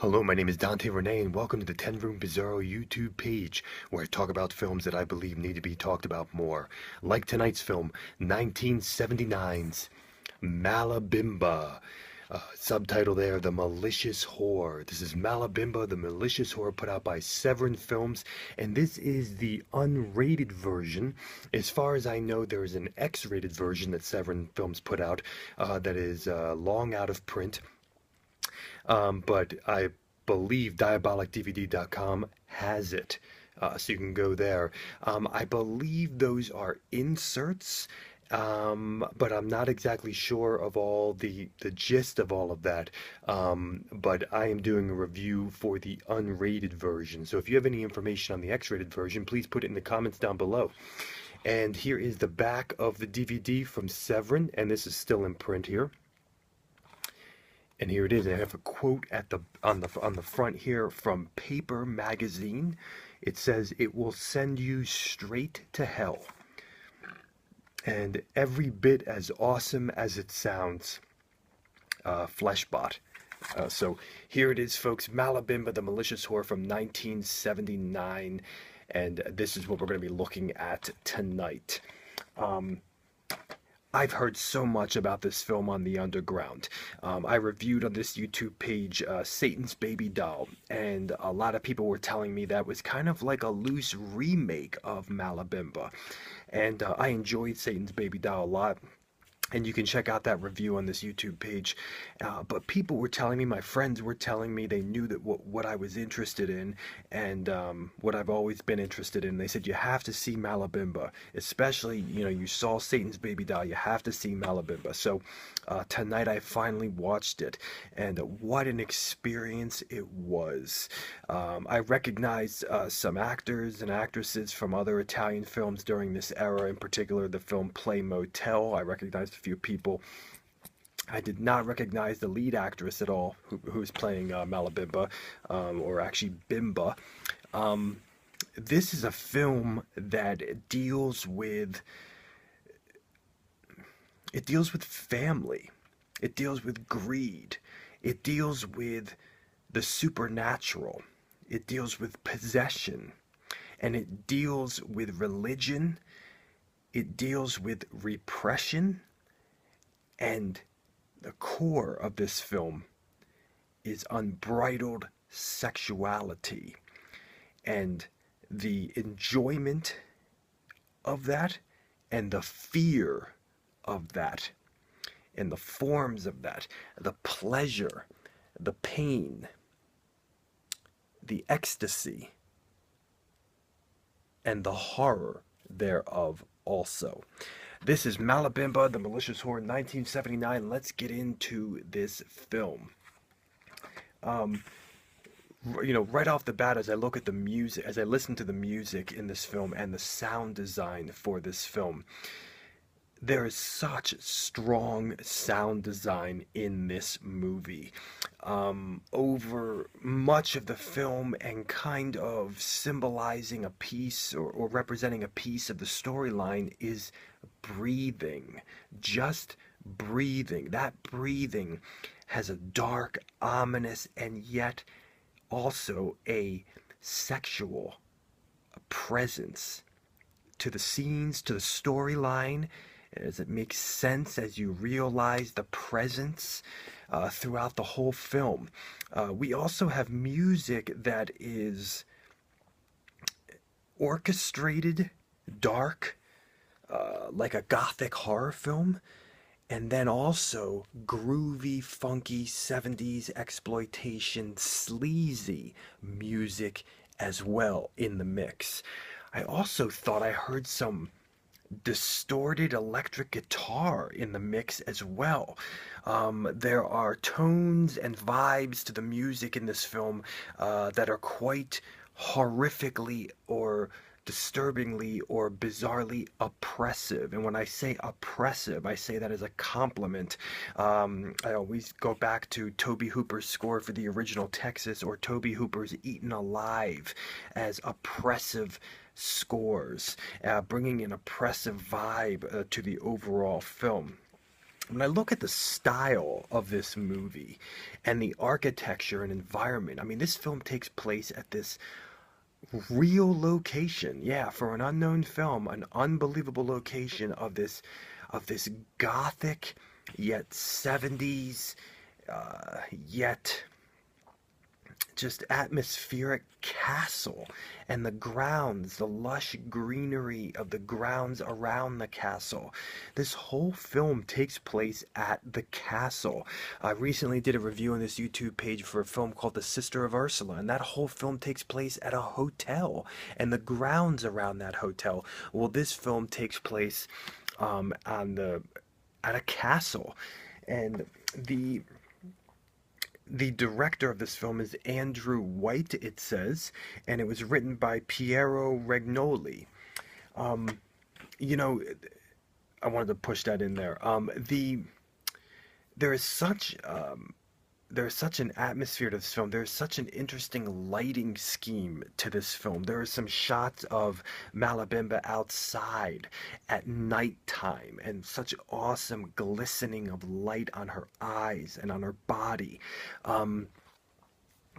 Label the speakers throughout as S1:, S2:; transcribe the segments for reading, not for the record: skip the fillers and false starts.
S1: Hello, my name is Dante Renee, and welcome to the 10 Room Bizarro YouTube page, where I talk about films that I believe need to be talked about more. Like tonight's film, 1979's Malibimba. Subtitle there, The Malicious Whore. This is Malibimba, The Malicious Whore, put out by Severin Films, and this is the unrated version. As far as I know, there is an X-rated version that Severin Films put out that is long out of print. But I believe diabolicdvd.com has it, so you can go there. I believe those are inserts, but I'm not exactly sure of all the gist of all of that. But I am doing a review for the unrated version. So if you have any information on the X-rated version, please put it in the comments down below. And here is the back of the DVD from Severin, and this is still in print here. And here it is. I have a quote on the front here from Paper Magazine. It says, "It will send you straight to hell. And every bit as awesome as it sounds." Fleshbot. So here it is, folks. Malibimba the Malicious Whore from 1979. And this is what we're going to be looking at tonight. I've heard so much about this film on the underground. I reviewed on this YouTube page Satan's Baby Doll, and a lot of people were telling me that was kind of like a loose remake of Malibimba. And I enjoyed Satan's Baby Doll a lot. And you can check out that review on this YouTube page. But people were telling me, my friends were telling me, they knew that what I was interested in, and what I've always been interested in. They said, you have to see Malibimba. Especially, you saw Satan's Baby Doll, you have to see Malibimba. So tonight I finally watched it, and what an experience it was. I recognized some actors and actresses from other Italian films during this era, in particular the film Play Motel. I recognized few people. I did not recognize the lead actress at all who's playing Malibimba, or actually Bimba. This is a film that deals with family. It deals with greed. It deals with the supernatural. It deals with possession. And it deals with religion. It deals with repression. And the core of this film is unbridled sexuality, and the enjoyment of that, and the fear of that, and the forms of that, the pleasure, the pain, the ecstasy, and the horror thereof also. This is Malibimba the Malicious Whore, 1979. Let's get into this film. Right off the bat, as I look at the music, as I listen to the music in this film and the sound design for this film, there is such strong sound design in this movie. Over much of the film, and kind of symbolizing a piece or representing a piece of the storyline, is breathing. Just breathing. That breathing has a dark, ominous, and yet also a sexual presence to the scenes, to the storyline, as it makes sense as you realize the presence throughout the whole film. We also have music that is orchestrated, dark, like a gothic horror film, and then also groovy, funky 70s exploitation, sleazy music as well in the mix. I also thought I heard some distorted electric guitar in the mix as well. There are tones and vibes to the music in this film that are quite horrifically or disturbingly or bizarrely oppressive. And when I say oppressive, I say that as a compliment. I always go back to Tobe Hooper's score for the original Texas, or Tobe Hooper's Eaten Alive, as oppressive scores, bringing an oppressive vibe to the overall film. when I look at the style of this movie and the architecture and environment, I mean, this film takes place at this real location. Yeah, for an unknown film, an unbelievable location of this gothic yet 70s yet just atmospheric castle, and the grounds, the lush greenery of the grounds around the castle. This whole film takes place at the castle. I recently did a review on this YouTube page for a film called The Sister of Ursula, and that whole film takes place at a hotel and the grounds around that hotel. Well, this film takes place at a castle, and the director of this film is Andrew White, it says, and it was written by Piero Regnoli. You know, I wanted to push that in there. There is such there is such an atmosphere to this film. There is such an interesting lighting scheme to this film. There are some shots of Malibimba outside at nighttime and such awesome glistening of light on her eyes and on her body.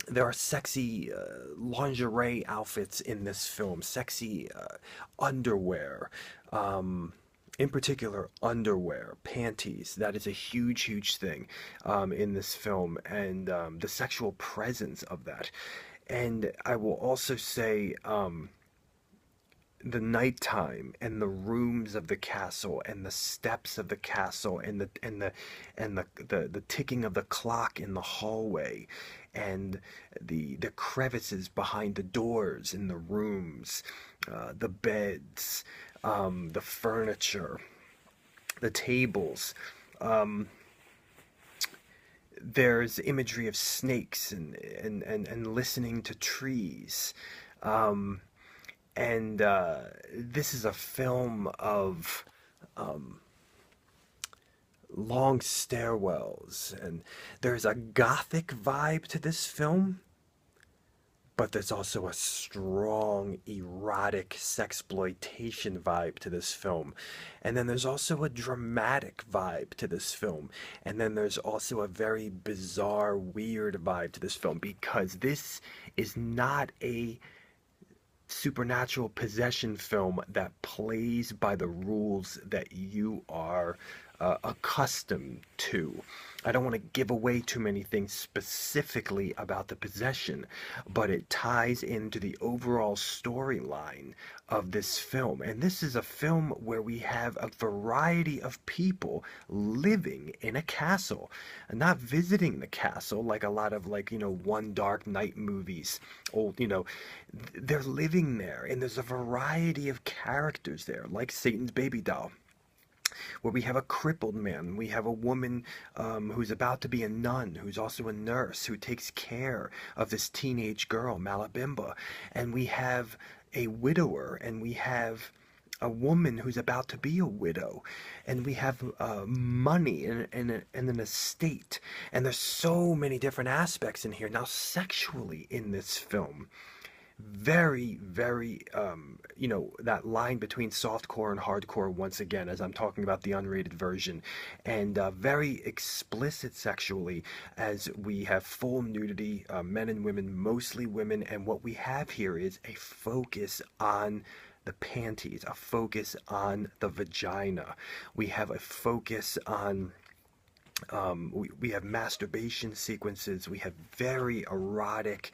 S1: There are sexy lingerie outfits in this film, sexy underwear. In particular, underwear, panties. That is a huge, huge thing in this film, and the sexual presence of that. And I will also say the nighttime and the rooms of the castle and the steps of the castle and the ticking of the clock in the hallway and the crevices behind the doors in the rooms, the beds, the furniture, the tables. There's imagery of snakes and listening to trees. And this is a film of long stairwells, and there's a gothic vibe to this film, but there's also a strong erotic sexploitation vibe to this film. And then there's also a dramatic vibe to this film. And then there's also a very bizarre, weird vibe to this film, because this is not a supernatural possession film that plays by the rules that you are accustomed to. I don't want to give away too many things specifically about the possession, but it ties into the overall storyline of this film. And this is a film where we have a variety of people living in a castle, and not visiting the castle like a lot of, like, you know, One Dark Night movies. Old, you know, they're living there, and there's a variety of characters there, like Satan's baby doll, where we have a crippled man, we have a woman who's about to be a nun, who's also a nurse, who takes care of this teenage girl, Malibimba, and we have a widower, and we have a woman who's about to be a widow, and we have money and an estate, and there's so many different aspects in here. Now, sexually in this film, very, very, you know, that line between softcore and hardcore, once again, as I'm talking about the unrated version, and very explicit sexually, as we have full nudity, men and women, mostly women, and what we have here is a focus on the panties, a focus on the vagina. We have a focus on we have masturbation sequences. We have very erotic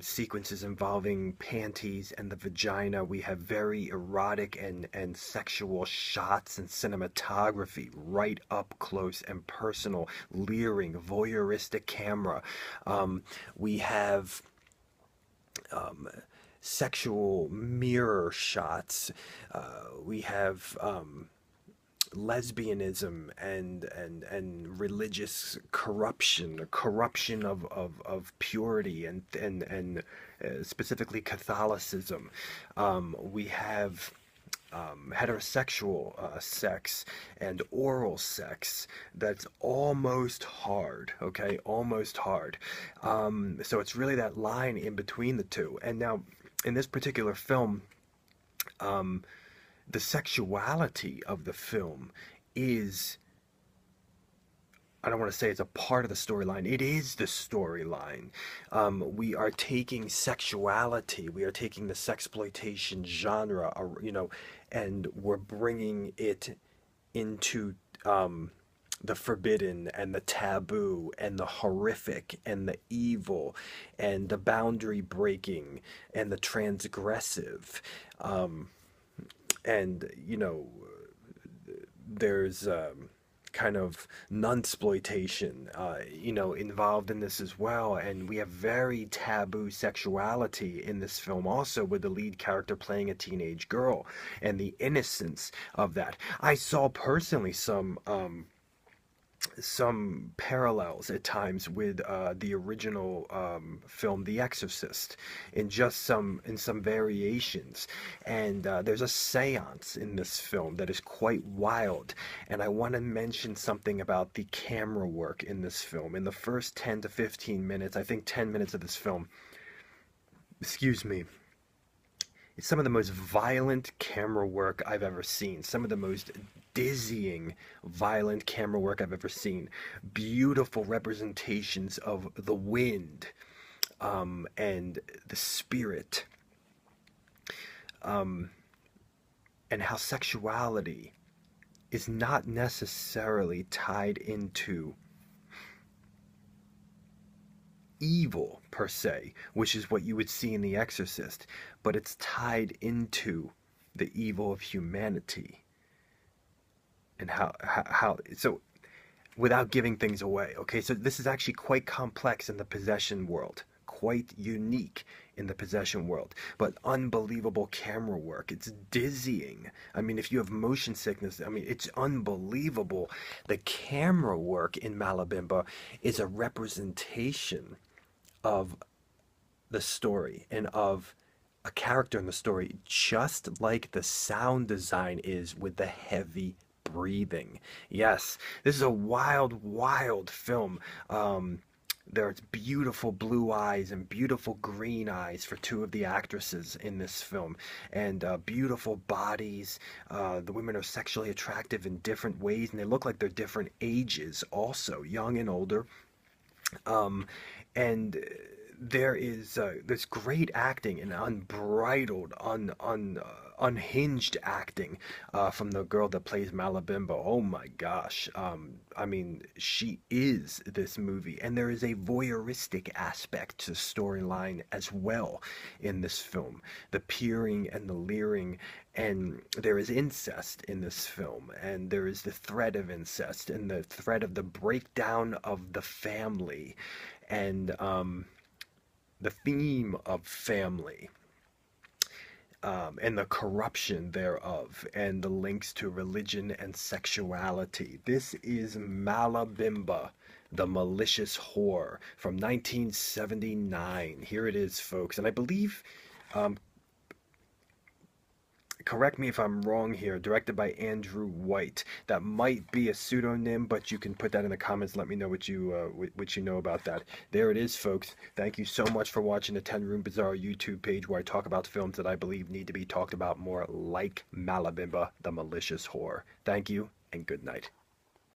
S1: sequences involving panties and the vagina. We have very erotic and sexual shots and cinematography, right up close and personal, leering, voyeuristic camera. We have sexual mirror shots. We have lesbianism and religious corruption of purity and specifically Catholicism. We have heterosexual sex and oral sex that's almost hard, okay, almost hard. So it's really that line in between the two. And now in this particular film, the sexuality of the film is I don't want to say it's a part of the storyline. It is the storyline. We are taking sexuality, we are taking the sexploitation genre, and we're bringing it into the forbidden and the taboo and the horrific and the evil and the boundary breaking and the transgressive. And, there's kind of nunsploitation, involved in this as well. And we have very taboo sexuality in this film also, with the lead character playing a teenage girl and the innocence of that. I saw personally some parallels at times with the original film The Exorcist, in some variations. And there's a seance in this film that is quite wild, and I want to mention something about the camera work in this film. In the first 10 to 15 minutes, I think 10 minutes of this film, excuse me, it's some of the most violent camera work I've ever seen. Some of the most dizzying, violent camera work I've ever seen. Beautiful representations of the wind, and the spirit, and how sexuality is not necessarily tied into evil per se, which is what you would see in The Exorcist, but it's tied into the evil of humanity. And how so, without giving things away, okay, so this is actually quite complex in the possession world, quite unique in the possession world, but unbelievable camera work. It's dizzying. I mean, if you have motion sickness, I mean, it's unbelievable. The camera work in Malibimba is a representation of the story and of a character in the story, just like the sound design is with the heavy breathing. Yes, this is a wild, wild film. There's beautiful blue eyes and beautiful green eyes for two of the actresses in this film, and beautiful bodies. The women are sexually attractive in different ways, and they look like they're different ages also, young and older. And there's great acting and unbridled, unhinged acting from the girl that plays Malibimba. Oh my gosh. I mean, she is this movie. And there is a voyeuristic aspect to the storyline as well in this film. The peering and the leering, and there is incest in this film, and there is the threat of incest and the threat of the breakdown of the family, and the theme of family, and the corruption thereof, and the links to religion and sexuality. This is Malibimba, the Malicious Whore, from 1979. Here it is, folks. And I believe, correct me if I'm wrong here, directed by Andrew White. That might be a pseudonym, but you can put that in the comments. Let me know what you know about that. There it is, folks. Thank you so much for watching the 10 Room Bizarro YouTube page, where I talk about films that I believe need to be talked about more, like Malibimba, the Malicious Whore. Thank you, and good night.